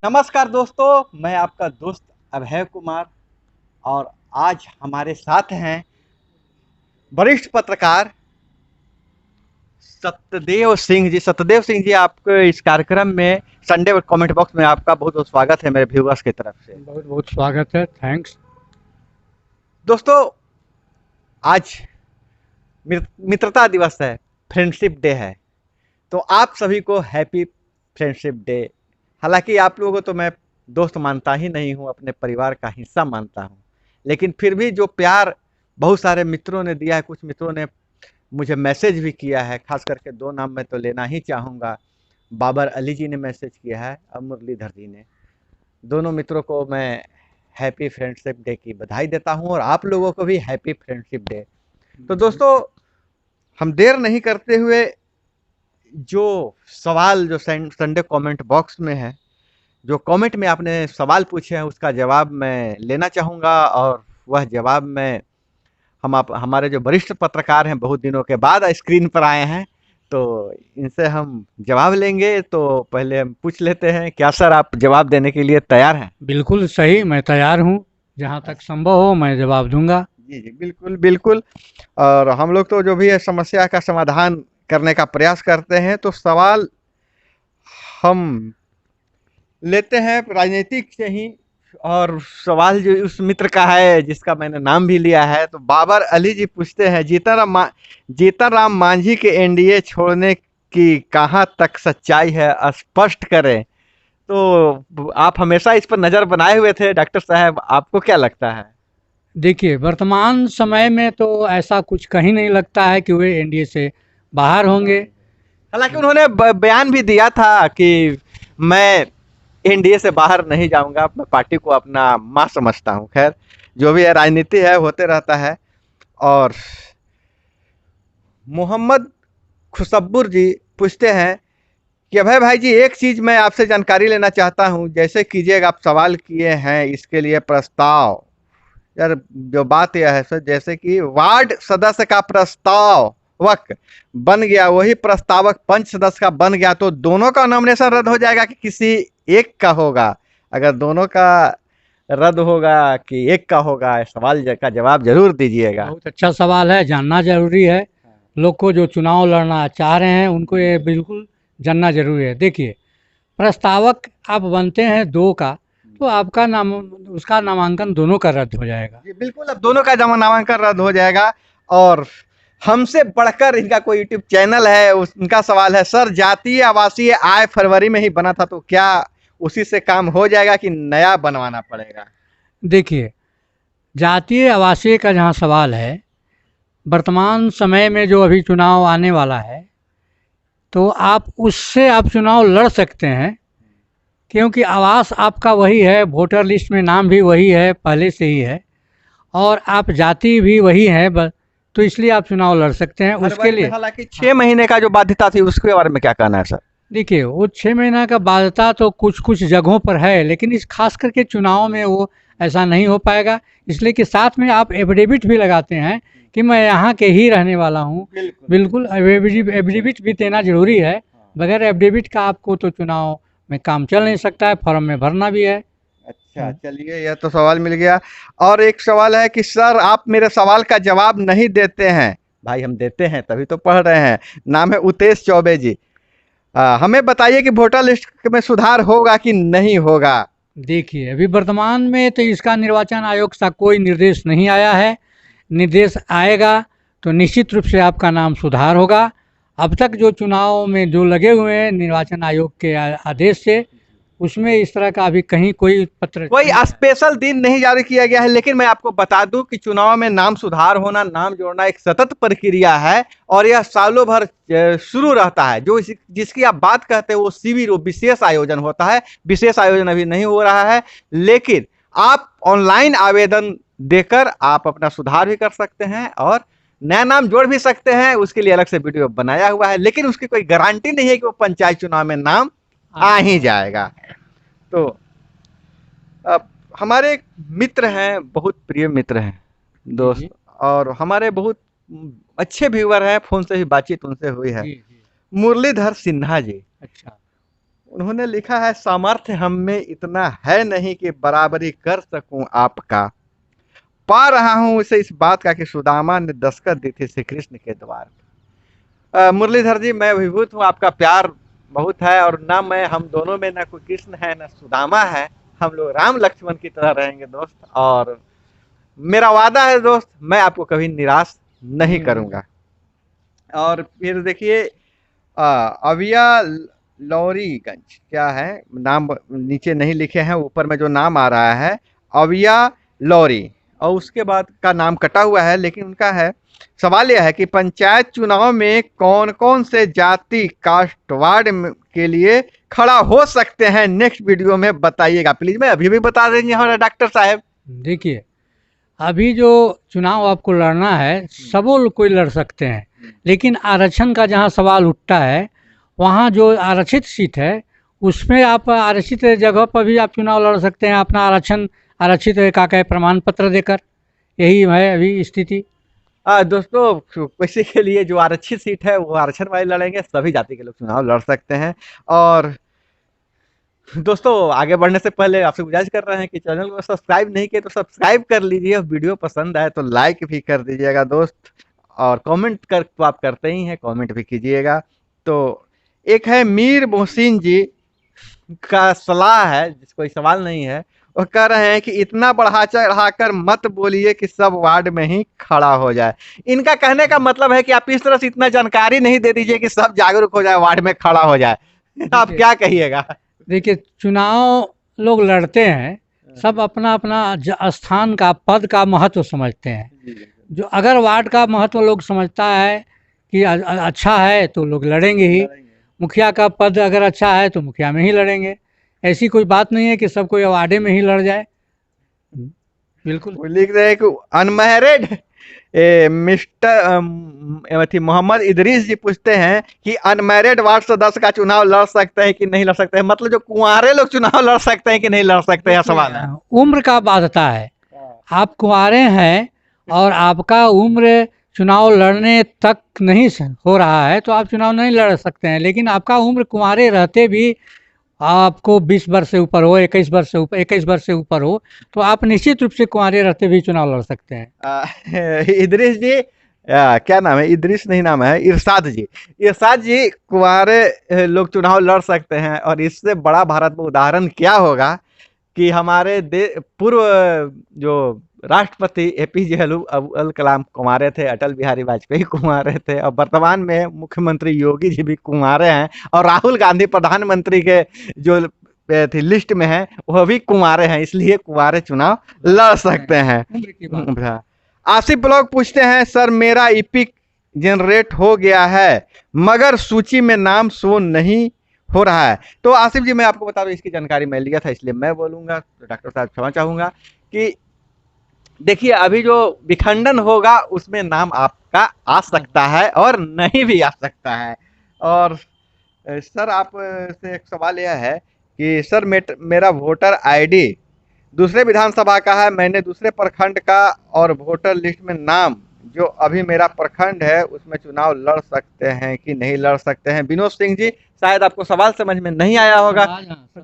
नमस्कार दोस्तों, मैं आपका दोस्त अभय कुमार और आज हमारे साथ हैं वरिष्ठ पत्रकार सत्यदेव सिंह जी। सत्यदेव सिंह जी, आपको इस कार्यक्रम में संडे कमेंट बॉक्स में आपका बहुत बहुत स्वागत है मेरे व्यूअर्स की तरफ से। बहुत बहुत स्वागत है। थैंक्स। दोस्तों, आज मित्रता दिवस है, फ्रेंडशिप डे है, तो आप सभी को हैप्पी फ्रेंडशिप डे। हालांकि आप लोगों को तो मैं दोस्त मानता ही नहीं हूँ, अपने परिवार का हिस्सा मानता हूँ, लेकिन फिर भी जो प्यार बहुत सारे मित्रों ने दिया है, कुछ मित्रों ने मुझे मैसेज भी किया है, खास करके दो नाम मैं तो लेना ही चाहूँगा। बाबर अली जी ने मैसेज किया है और मुरलीधर जी ने। दोनों मित्रों को मैं हैप्पी फ्रेंडशिप डे की बधाई देता हूँ और आप लोगों को भी हैप्पी फ्रेंडशिप डे। तो दोस्तों, हम देर नहीं करते हुए जो सवाल जो संडे कमेंट बॉक्स में है, जो कमेंट में आपने सवाल पूछे हैं, उसका जवाब मैं लेना चाहूँगा। और वह जवाब में हम आप हमारे जो वरिष्ठ पत्रकार हैं, बहुत दिनों के बाद स्क्रीन पर आए हैं, तो इनसे हम जवाब लेंगे। तो पहले हम पूछ लेते हैं, क्या सर आप जवाब देने के लिए तैयार हैं? बिल्कुल सही, मैं तैयार हूँ। जहाँ तक संभव हो मैं जवाब दूंगा। जी जी, बिल्कुल बिल्कुल। और हम लोग तो जो भी है समस्या का समाधान करने का प्रयास करते हैं। तो सवाल हम लेते हैं राजनीतिक से ही। और सवाल जो उस मित्र का है जिसका मैंने नाम भी लिया है, तो बाबर अली जी पूछते हैं, जीतन राम मांझी के एनडीए छोड़ने की कहाँ तक सच्चाई है, स्पष्ट करें। तो आप हमेशा इस पर नजर बनाए हुए थे डॉक्टर साहब, आपको क्या लगता है? देखिए, वर्तमान समय में तो ऐसा कुछ कहीं नहीं लगता है कि वे एनडीए से बाहर होंगे। हालांकि उन्होंने बयान भी दिया था कि मैं एनडीए से बाहर नहीं जाऊंगा, मैं पार्टी को अपना माँ समझता हूँ। खैर, जो भी है राजनीति है, होते रहता है। और मोहम्मद खुशब्बुर जी पूछते हैं कि अभय भाई जी, एक चीज मैं आपसे जानकारी लेना चाहता हूँ। जैसे कीजिएगा, आप सवाल किए हैं, इसके लिए प्रस्ताव। यार, जो बात यह है सर, जैसे कि वार्ड सदस्य का प्रस्तावक बन गया, वही प्रस्तावक पंच सदस्य का बन गया, तो दोनों का नॉमिनेशन रद्द हो जाएगा कि किसी एक का होगा? अगर दोनों का रद्द होगा कि एक का होगा, सवाल का जवाब जरूर दीजिएगा। बहुत अच्छा सवाल है, जानना ज़रूरी है। लोग को जो चुनाव लड़ना चाह रहे हैं उनको ये बिल्कुल जानना ज़रूरी है। देखिए, प्रस्तावक आप बनते हैं दो का, तो आपका नाम उसका नामांकन दोनों का रद्द हो जाएगा। जी बिल्कुल, अब दोनों का जमा नामांकन रद्द हो जाएगा। और हमसे बढ़कर इनका कोई यूट्यूब चैनल है, उनका सवाल है, सर जातीय आवासीय आय फरवरी में ही बना था, तो क्या उसी से काम हो जाएगा कि नया बनवाना पड़ेगा? देखिए, जातीय आवासीय का जहाँ सवाल है, वर्तमान समय में जो अभी चुनाव आने वाला है, तो आप उससे आप चुनाव लड़ सकते हैं, क्योंकि आवास आपका वही है, वोटर लिस्ट में नाम भी वही है, पहले से ही है, और आप जाति भी वही है, तो इसलिए आप चुनाव लड़ सकते हैं उसके फरवरी में लिए। हालांकि हाँ, 6 महीने का जो बाध्यता थी, उसके बारे में क्या कहना है सर? देखिए, वो 6 महीना का बाध्यता तो कुछ कुछ जगहों पर है, लेकिन इस खास करके चुनाव में वो ऐसा नहीं हो पाएगा, इसलिए कि साथ में आप एफिडेविट भी लगाते हैं कि मैं यहाँ के ही रहने वाला हूँ। बिल्कुल बिल्कुल, एफिडेविट भी देना जरूरी है। बगैर एफिडेविट का आपको तो चुनाव में काम चल नहीं सकता है, फॉर्म में भरना भी है। अच्छा, चलिए, यह तो सवाल मिल गया। और एक सवाल है कि सर आप मेरे सवाल का जवाब नहीं देते हैं। भाई, हम देते हैं तभी तो पढ़ रहे हैं। नाम है उतेश चौबे जी। हमें बताइए कि वोटर लिस्ट में सुधार होगा कि नहीं होगा? देखिए, अभी वर्तमान में तो इसका निर्वाचन आयोग से कोई निर्देश नहीं आया है। निर्देश आएगा तो निश्चित रूप से आपका नाम सुधार होगा। अब तक जो चुनाव में जो लगे हुए हैं निर्वाचन आयोग के आदेश से, उसमें इस तरह का अभी कहीं कोई पत्र कोई नहीं आया। स्पेशल दिन नहीं जारी किया गया है, लेकिन मैं आपको बता दूं कि चुनाव में नाम सुधार होना, नाम जोड़ना एक सतत प्रक्रिया है। और यह सालों भर शुरू रहता है। जो जिसकी आप बात कहते हैं, वो शिविर, वो विशेष आयोजन होता है। विशेष आयोजन अभी नहीं हो रहा है, लेकिन आप ऑनलाइन आवेदन देकर आप अपना सुधार भी कर सकते हैं और नया नाम जोड़ भी सकते हैं। उसके लिए अलग से वीडियो बनाया हुआ है, लेकिन उसकी कोई गारंटी नहीं है कि वो पंचायत चुनाव में नाम आ ही जाएगा। तो अब हमारे एक मित्र हैं, बहुत प्रिय मित्र हैं, जी दोस्त, जी। और हमारे बहुत अच्छे व्यूअर हैं, फोन से भी बातचीत उनसे हुई है। जी जी। मुरलीधर सिन्हा जी। अच्छा। उन्होंने लिखा है, सामर्थ्य हम में इतना है नहीं कि बराबरी कर सकूं आपका, पा रहा हूं उसे इस बात का कि सुदामा ने दस्तखत दी थी श्री कृष्ण के द्वार पे। मुरलीधर जी, मैं अभिभूत हूँ, आपका प्यार बहुत है, और ना मैं, हम दोनों में ना कोई कृष्ण है ना सुदामा है, हम लोग राम लक्ष्मण की तरह रहेंगे दोस्त। और मेरा वादा है दोस्त, मैं आपको कभी निराश नहीं करूंगा। और फिर देखिए, अविया लौरीगंज क्या है नाम, नीचे नहीं लिखे हैं, ऊपर में जो नाम आ रहा है अविया लौरी, और उसके बाद का नाम कटा हुआ है, लेकिन उनका है, सवाल यह है कि पंचायत चुनाव में कौन कौन से जाति कास्ट वार्ड के लिए खड़ा हो सकते हैं, नेक्स्ट वीडियो में बताइएगा प्लीज। मैं अभी भी बता देंगे हमारे डॉक्टर साहब। देखिए, अभी जो चुनाव आपको लड़ना है सबो लोग कोई लड़ सकते हैं, लेकिन आरक्षण का जहाँ सवाल उठता है, वहाँ जो आरक्षित सीट है उसमें आप आरक्षित जगह पर भी आप चुनाव लड़ सकते हैं अपना आरक्षण, आरक्षित का कहे प्रमाण पत्र देकर। यही है अभी स्थिति। दोस्तों, किसी के लिए जो आरक्षित सीट है वो आरक्षण वाले लड़ेंगे, सभी जाति के लोग चुनाव लड़ सकते हैं। और दोस्तों, आगे बढ़ने से पहले आपसे गुजारिश कर रहे हैं कि चैनल को सब्सक्राइब नहीं किए तो सब्सक्राइब कर लीजिए, वीडियो पसंद आए तो लाइक भी कर दीजिएगा दोस्त, और कमेंट कर तो आप करते ही हैं, कमेंट भी कीजिएगा। तो एक है मीर मोहसिन जी का सलाह है, जिस कोई सवाल नहीं है, वो कह रहे हैं कि इतना बढ़ा चढ़ाकर मत बोलिए कि सब वार्ड में ही खड़ा हो जाए। इनका कहने का मतलब है कि आप इस तरह से इतना जानकारी नहीं दे दीजिए कि सब जागरूक हो जाए, वार्ड में खड़ा हो जाए। आप क्या कहिएगा? देखिए, चुनाव लोग लड़ते हैं, सब अपना अपना स्थान का, पद का महत्व समझते हैं। जो अगर वार्ड का महत्व लोग समझता है कि अच्छा है तो लोग लड़ेंगे ही। मुखिया का पद अगर अच्छा है तो मुखिया में ही लड़ेंगे। ऐसी कोई बात नहीं है कि सब कोई वार्डे में ही लड़ जाए। बिल्कुल। वो लिख रहे हैं कि अनमैरिड मिस्टर मोहम्मद इदरीस जी पूछते हैं कि अनमैरिड वार्ड सदस्य का चुनाव लड़ सकते हैं कि नहीं लड़ सकते हैं, मतलब जो कुंवारे लोग चुनाव लड़ सकते हैं कि नहीं लड़ सकते हैं, सवाल है। उम्र का बाध्यता है। आप कुंवारे हैं और आपका उम्र चुनाव लड़ने तक नहीं हो रहा है तो आप चुनाव नहीं लड़ सकते हैं, लेकिन आपका उम्र कुंवारे रहते भी आपको 20 वर्ष से ऊपर हो, 21 वर्ष से ऊपर हो, तो आप निश्चित रूप से कुंवारे रहते भी चुनाव लड़ सकते हैं। इदरीस जी, क्या नाम है, इदरीस नहीं नाम है, इरशाद जी। इरशाद जी, कुंवारे लोग चुनाव लड़ सकते हैं, और इससे बड़ा भारत में उदाहरण क्या होगा कि हमारे पूर्व जो राष्ट्रपति एपीजे अब्दुल कलाम कुंवारे थे, अटल बिहारी वाजपेयी कुंवारे थे, और वर्तमान में मुख्यमंत्री योगी जी भी कुंवारे हैं, और राहुल गांधी प्रधानमंत्री के जो थी लिस्ट में है वह भी कुंवारे हैं, इसलिए कुंवारे चुनाव लड़ सकते हैं। आसिफ ब्लॉग पूछते हैं, सर मेरा इपिक जनरेट हो गया है मगर सूची में नाम शो नहीं हो रहा है। तो आसिफ जी, मैं आपको बता दूं, इसकी जानकारी मैं लिया था इसलिए मैं बोलूंगा, तो डॉक्टर साहब क्षमा चाहूंगा कि देखिए, अभी जो विखंडन होगा उसमें नाम आपका आ सकता है और नहीं भी आ सकता है। और सर, आप से एक सवाल यह है कि सर मेरा वोटर आईडी दूसरे विधानसभा का है, मैंने दूसरे प्रखंड का, और वोटर लिस्ट में नाम जो अभी मेरा प्रखंड है उसमें चुनाव लड़ सकते हैं कि नहीं लड़ सकते हैं। विनोद सिंह जी, शायद आपको सवाल समझ में नहीं आया होगा,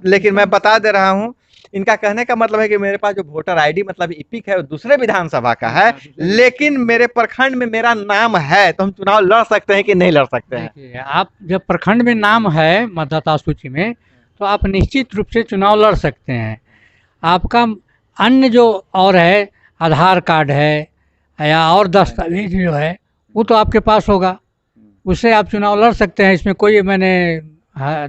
लेकिन मैं बता दे रहा हूं। इनका कहने का मतलब है कि मेरे पास जो वोटर आईडी मतलब इपिक है वो दूसरे विधानसभा का है, लेकिन मेरे प्रखंड में मेरा नाम है, तो हम चुनाव लड़ सकते हैं कि नहीं लड़ सकते हैं? आप जब प्रखंड में नाम है मतदाता सूची में तो आप निश्चित रूप से चुनाव लड़ सकते हैं। आपका अन्य जो और है, आधार कार्ड है या और दस्तावेज जो है वो तो आपके पास होगा, उससे आप चुनाव लड़ सकते हैं। इसमें कोई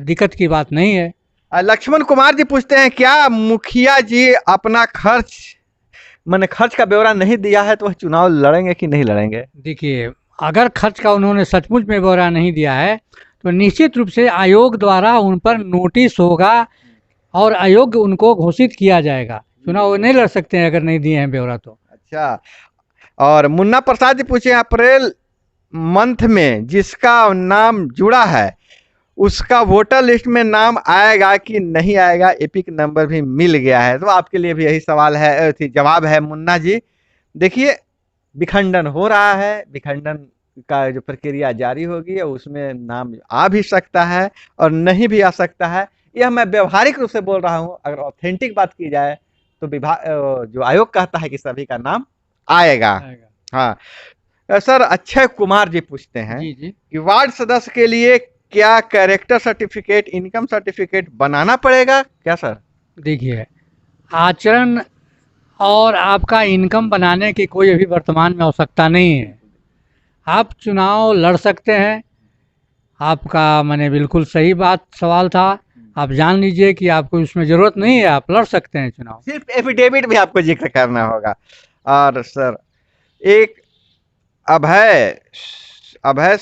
दिक्कत की बात नहीं है। लक्ष्मण कुमार जी पूछते हैं, क्या मुखिया जी अपना खर्च का ब्यौरा नहीं दिया है तो वह चुनाव लड़ेंगे कि नहीं लड़ेंगे? देखिए, अगर खर्च का उन्होंने सचमुच में ब्यौरा नहीं दिया है तो निश्चित रूप से आयोग द्वारा उन पर नोटिस होगा और अयोग्य उनको घोषित किया जाएगा। चुनाव नहीं लड़ सकते हैं अगर नहीं दिए हैं ब्यौरा तो। अच्छा, और मुन्ना प्रसाद जी पूछे, अप्रैल मंथ में जिसका नाम जुड़ा है उसका वोटर लिस्ट में नाम आएगा कि नहीं आएगा, एपिक नंबर भी मिल गया है? तो आपके लिए भी यही सवाल है, जवाब है मुन्ना जी। देखिए, विखंडन हो रहा है, विखंडन का जो प्रक्रिया जारी होगी उसमें नाम आ भी सकता है और नहीं भी आ सकता है, यह मैं व्यवहारिक रूप से बोल रहा हूं। अगर ऑथेंटिक बात की जाए तो विभाग जो आयोग कहता है कि सभी का नाम आएगा। हाँ सर, अक्षय कुमार जी पूछते हैं जी जी। कि वार्ड सदस्य के लिए क्या कैरेक्टर सर्टिफिकेट, इनकम सर्टिफिकेट बनाना पड़ेगा क्या सर? देखिए, आचरण और आपका इनकम बनाने की कोई अभी वर्तमान में आवश्यकता नहीं है। आप चुनाव लड़ सकते हैं। आपका माने बिल्कुल सही बात सवाल था। आप जान लीजिए कि आपको इसमें ज़रूरत नहीं है, आप लड़ सकते हैं चुनाव। सिर्फ एफिडेविट भी आपको जिक्र करना होगा। और सर एक अभय अभय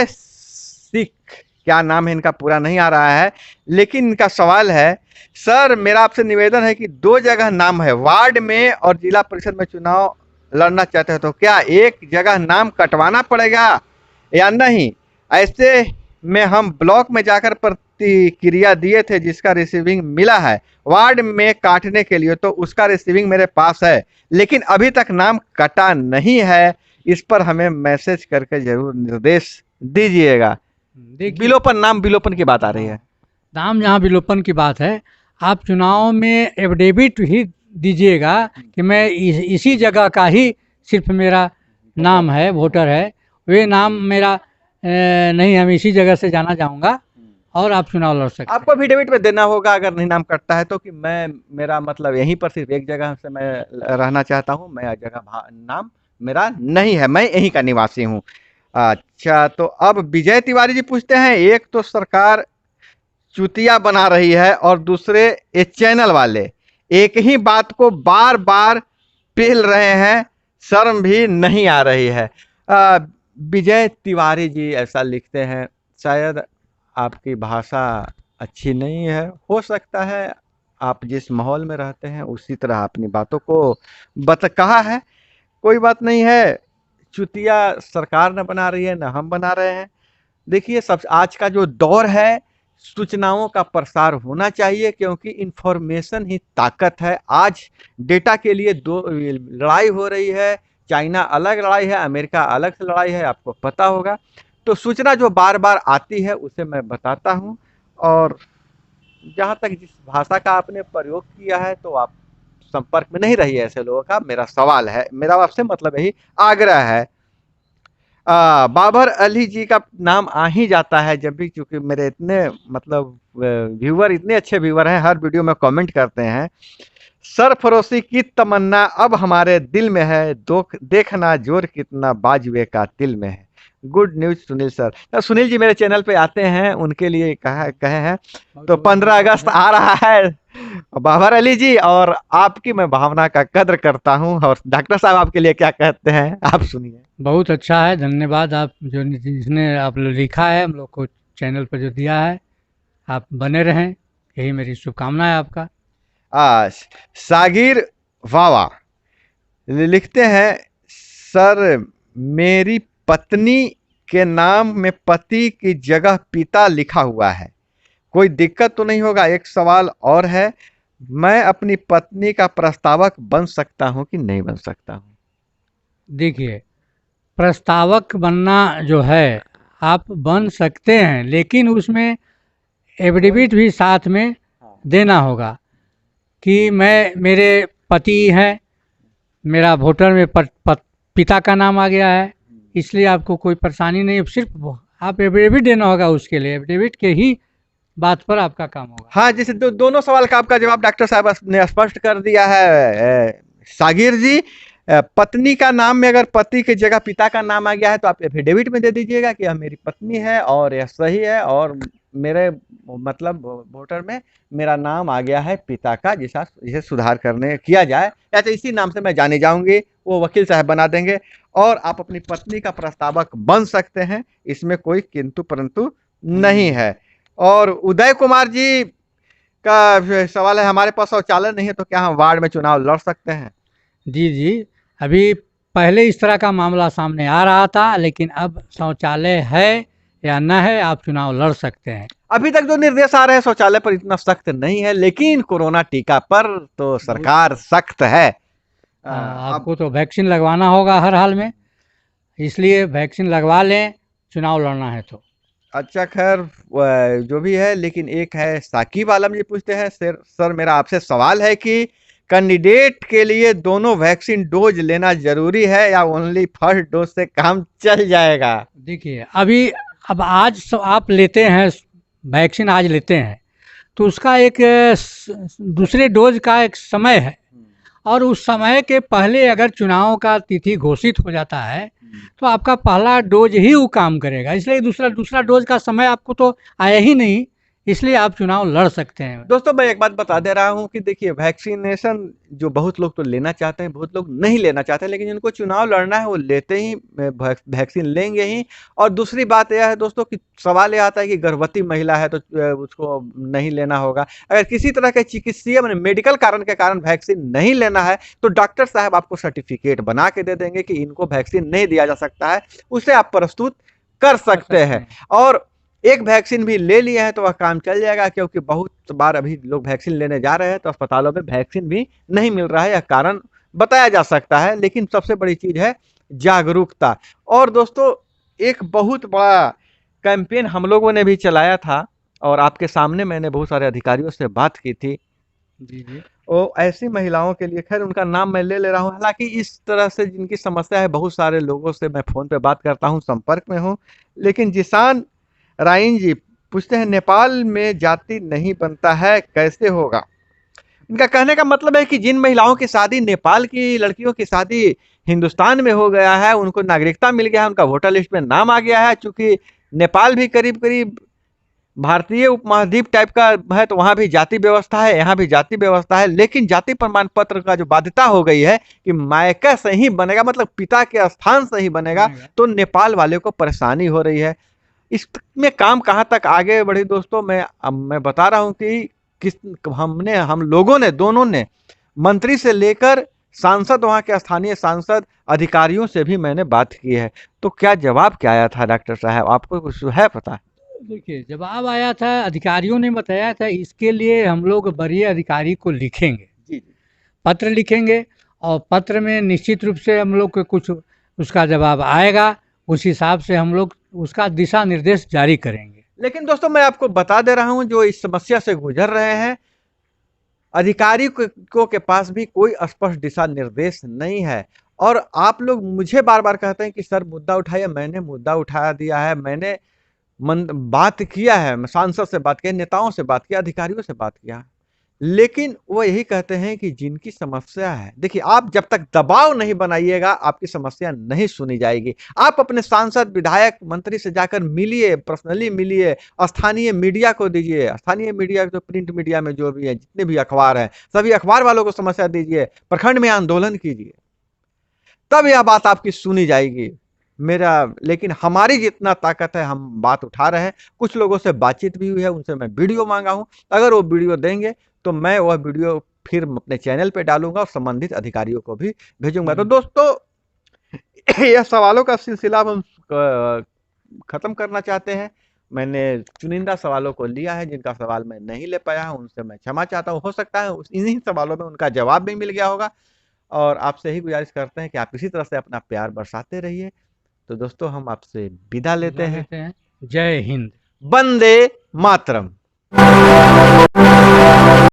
सिख, क्या नाम है इनका पूरा नहीं आ रहा है, लेकिन इनका सवाल है, सर मेरा आपसे निवेदन है कि 2 जगह नाम है, वार्ड में और जिला परिषद में चुनाव लड़ना चाहते हैं तो क्या एक जगह नाम कटवाना पड़ेगा या नहीं? ऐसे में हम ब्लॉक में जाकर प्रतिक्रिया दिए थे जिसका रिसीविंग मिला है, वार्ड में काटने के लिए तो उसका रिसीविंग मेरे पास है, लेकिन अभी तक नाम कटा नहीं है। इस पर हमें मैसेज करके जरूर निर्देश दीजिएगा। देखिए, विलोपन, नाम विलोपन की बात आ रही है। नाम जहाँ विलोपन की बात है, आप चुनाव में एफिडेविट ही दीजिएगा कि मैं इसी जगह का ही सिर्फ मेरा नाम है, वोटर है, वे नाम मेरा नहीं, हम इसी जगह से जाना चाहूँगा, और आप चुनाव लड़ सकते हैं। आपको एफिडेविट में देना होगा अगर नहीं नाम कटता है तो, कि मैं, मेरा मतलब यहीं पर सिर्फ एक जगह से मैं रहना चाहता हूँ, मैं जगह नाम मेरा नहीं है, मैं यहीं का निवासी हूँ। अच्छा, तो अब विजय तिवारी जी पूछते हैं, एक तो सरकार चुतिया बना रही है और दूसरे ये चैनल वाले एक ही बात को बार बार पेल रहे हैं, शर्म भी नहीं आ रही है। विजय तिवारी जी ऐसा लिखते हैं, शायद आपकी भाषा अच्छी नहीं है, हो सकता है आप जिस माहौल में रहते हैं उसी तरह अपनी बातों को कहा है, कोई बात नहीं है। चुतिया सरकार न बना रही है न हम बना रहे हैं। देखिए, सब आज का जो दौर है, सूचनाओं का प्रसार होना चाहिए, क्योंकि इंफॉर्मेशन ही ताकत है। आज डेटा के लिए 2 लड़ाई हो रही है, चाइना अलग लड़ाई है, अमेरिका अलग से लड़ाई है, आपको पता होगा। तो सूचना जो बार बार आती है उसे मैं बताता हूँ, और जहाँ तक जिस भाषा का आपने प्रयोग किया है तो आप संपर्क में नहीं रहिए ऐसे लोगों का, मेरा सवाल है, मेरा आपसे मतलब यही आग्रह है। बाबर अली जी का नाम आ ही जाता है जब भी, क्योंकि मेरे इतने मतलब व्यूअर, इतने अच्छे व्यूअर हैं, हर वीडियो में कमेंट करते हैं। सरफरोशी की तमन्ना अब हमारे दिल में है, देखना जोर कितना बाजुए का दिल में है। Good news Sunil sir. तो सुनील जी मेरे चैनल पे आते हैं, उनके लिए कहे हैं। तो 15 अगस्त आ रहा है, बाबर अली जी, और आपकी मैं भावना का कद्र करता हूं, और डॉक्टर साहब आपके लिए क्या कहते हैं आप सुनिए। बहुत अच्छा है, धन्यवाद। आप जो जिसने आप लिखा है हम लोग को चैनल पर जो दिया है, आप बने रहें, यही मेरी शुभकामना है आपका। सागिर वावा लिखते हैं, सर मेरी पत्नी के नाम में पति की जगह पिता लिखा हुआ है, कोई दिक्कत तो नहीं होगा? एक सवाल और है, मैं अपनी पत्नी का प्रस्तावक बन सकता हूं कि नहीं बन सकता हूं? देखिए, प्रस्तावक बनना जो है आप बन सकते हैं, लेकिन उसमें एफिडेविट भी साथ में देना होगा कि मैं, मेरे पति हैं, मेरा वोटर में पिता का नाम आ गया है, इसलिए आपको कोई परेशानी नहीं, सिर्फ आप एफिडेविट देना होगा, उसके लिए एफिडेविट के ही बात पर आपका काम होगा। हाँ, जैसे दोनों सवाल का आपका जवाब डॉक्टर साहब ने स्पष्ट कर दिया है। सागिर जी, पत्नी का नाम में अगर पति की जगह पिता का नाम आ गया है तो आप एफिडेविट में दे दीजिएगा कि यह मेरी पत्नी है और यह सही है, और मेरे मतलब वोटर में मेरा नाम आ गया है पिता का, जिसे सुधार करने किया जाए, या तो इसी नाम से मैं जानी जाऊंगी, वो वकील साहब बना देंगे, और आप अपनी पत्नी का प्रस्तावक बन सकते हैं, इसमें कोई किंतु परंतु नहीं है। और उदय कुमार जी का सवाल है, हमारे पास शौचालय नहीं है तो क्या हम वार्ड में चुनाव लड़ सकते हैं? जी जी, अभी पहले इस तरह का मामला सामने आ रहा था, लेकिन अब शौचालय है या न है, आप चुनाव लड़ सकते हैं। अभी तक जो निर्देश आ रहे हैं शौचालय पर इतना सख्त नहीं है, लेकिन कोरोना टीका पर तो सरकार सख्त है। आपको तो वैक्सीन लगवाना होगा हर हाल में, इसलिए वैक्सीन लगवा लें, चुनाव लड़ना है तो। अच्छा खैर जो भी है, लेकिन एक है साकिब आलम जी पूछते हैं, सर मेरा आपसे सवाल है कि कैंडिडेट के लिए दोनों वैक्सीन डोज लेना जरूरी है या ओनली फर्स्ट डोज से काम चल जाएगा? देखिए अभी, अब आप लेते हैं वैक्सीन, आज लेते हैं तो उसका एक दूसरे डोज का एक समय है, और उस समय के पहले अगर चुनाव का तिथि घोषित हो जाता है तो आपका पहला डोज ही वो काम करेगा, इसलिए दूसरा दूसरा डोज का समय आपको तो आया ही नहीं, इसलिए आप चुनाव लड़ सकते हैं। दोस्तों मैं एक बात बता दे रहा हूं कि देखिए वैक्सीनेशन जो बहुत लोग तो लेना चाहते हैं, बहुत लोग नहीं लेना चाहते, लेकिन जिनको चुनाव लड़ना है वो लेते ही वैक्सीन लेंगे ही। और दूसरी बात यह है दोस्तों कि सवाल यह आता है कि गर्भवती महिला है तो उसको नहीं लेना होगा। अगर किसी तरह के चिकित्सीय मैंने मेडिकल कारण के कारण वैक्सीन नहीं लेना है तो डॉक्टर साहब आपको सर्टिफिकेट बना के दे देंगे कि इनको वैक्सीन नहीं दिया जा सकता है, उसे आप प्रस्तुत कर सकते हैं। और एक वैक्सीन भी ले लिए हैं तो वह काम चल जाएगा, क्योंकि बहुत बार अभी लोग वैक्सीन लेने जा रहे हैं तो अस्पतालों में वैक्सीन भी नहीं मिल रहा है, यह कारण बताया जा सकता है। लेकिन सबसे बड़ी चीज है जागरूकता। और दोस्तों एक बहुत बड़ा कैंपेन हम लोगों ने भी चलाया था, और आपके सामने मैंने बहुत सारे अधिकारियों से बात की थी। जी जी। वो ऐसी महिलाओं के लिए, खैर उनका नाम मैं ले रहा हूँ, हालांकि इस तरह से जिनकी समस्या है, बहुत सारे लोगों से मैं फोन पे बात करता हूँ, संपर्क में हूँ। लेकिन जिसान राइन जी पूछते हैं, नेपाल में जाति नहीं बनता है कैसे होगा? इनका कहने का मतलब है कि जिन महिलाओं की शादी, नेपाल की लड़कियों की शादी हिंदुस्तान में हो गया है, उनको नागरिकता मिल गया है, उनका वोटर लिस्ट में नाम आ गया है। चूंकि नेपाल भी करीब करीब भारतीय उपमहाद्वीप टाइप का है, तो वहां भी जाति व्यवस्था है, यहाँ भी जाति व्यवस्था है, लेकिन जाति प्रमाण पत्र का जो बाध्यता हो गई है कि मायका से ही बनेगा, मतलब पिता के स्थान से ही बनेगा, तो नेपाल वाले को परेशानी हो रही है। इसमें काम कहाँ तक आगे बढ़ी दोस्तों, मैं बता रहा हूँ कि हम लोगों ने, दोनों ने, मंत्री से लेकर सांसद, वहां के स्थानीय सांसद अधिकारियों से भी मैंने बात की है। तो क्या जवाब क्या आया था डॉक्टर साहब, आपको कुछ है पता? देखिए जवाब आया था, अधिकारियों ने बताया था इसके लिए हम लोग वरीय अधिकारी को लिखेंगे, जी जी। पत्र लिखेंगे, और पत्र में निश्चित रूप से हम लोग को कुछ उसका जवाब आएगा, उस हिसाब से हम लोग उसका दिशा निर्देश जारी करेंगे। लेकिन दोस्तों मैं आपको बता दे रहा हूं, जो इस समस्या से गुजर रहे हैं, अधिकारी को के पास भी कोई स्पष्ट दिशा निर्देश नहीं है। और आप लोग मुझे बार बार कहते हैं कि सर मुद्दा उठाइए, मैंने मुद्दा उठा दिया है, मैंने बात किया है, सांसद से बात किया, नेताओं से बात किया, अधिकारियों से बात किया, लेकिन वो यही कहते हैं कि जिनकी समस्या है, देखिए आप जब तक दबाव नहीं बनाइएगा आपकी समस्या नहीं सुनी जाएगी। आप अपने सांसद, विधायक, मंत्री से जाकर मिलिए, पर्सनली मिलिए, स्थानीय मीडिया को दीजिए, स्थानीय मीडिया जो प्रिंट मीडिया में जो भी है, जितने भी अखबार हैं, सभी अखबार वालों को समस्या दीजिए, प्रखंड में आंदोलन कीजिए, तब यह बात आपकी सुनी जाएगी। मेरा, लेकिन हमारी जितना ताकत है हम बात उठा रहे हैं। कुछ लोगों से बातचीत भी हुई है, उनसे मैं वीडियो मांगा हूं, अगर वो वीडियो देंगे तो मैं वह वीडियो फिर अपने चैनल पे डालूंगा और संबंधित अधिकारियों को भी भेजूंगा। तो दोस्तों यह सवालों का सिलसिला हम खत्म करना चाहते हैं। मैंने चुनिंदा सवालों को लिया है, जिनका सवाल मैं नहीं ले पाया हूं उनसे मैं क्षमा चाहता हूं। हो सकता है इन्हीं सवालों में उनका जवाब भी मिल गया होगा। और आपसे ही गुजारिश करते हैं कि आप इसी तरह से अपना प्यार बरसाते रहिए। तो दोस्तों हम आपसे विदा लेते हैं। जय हिंद। वंदे मातरम।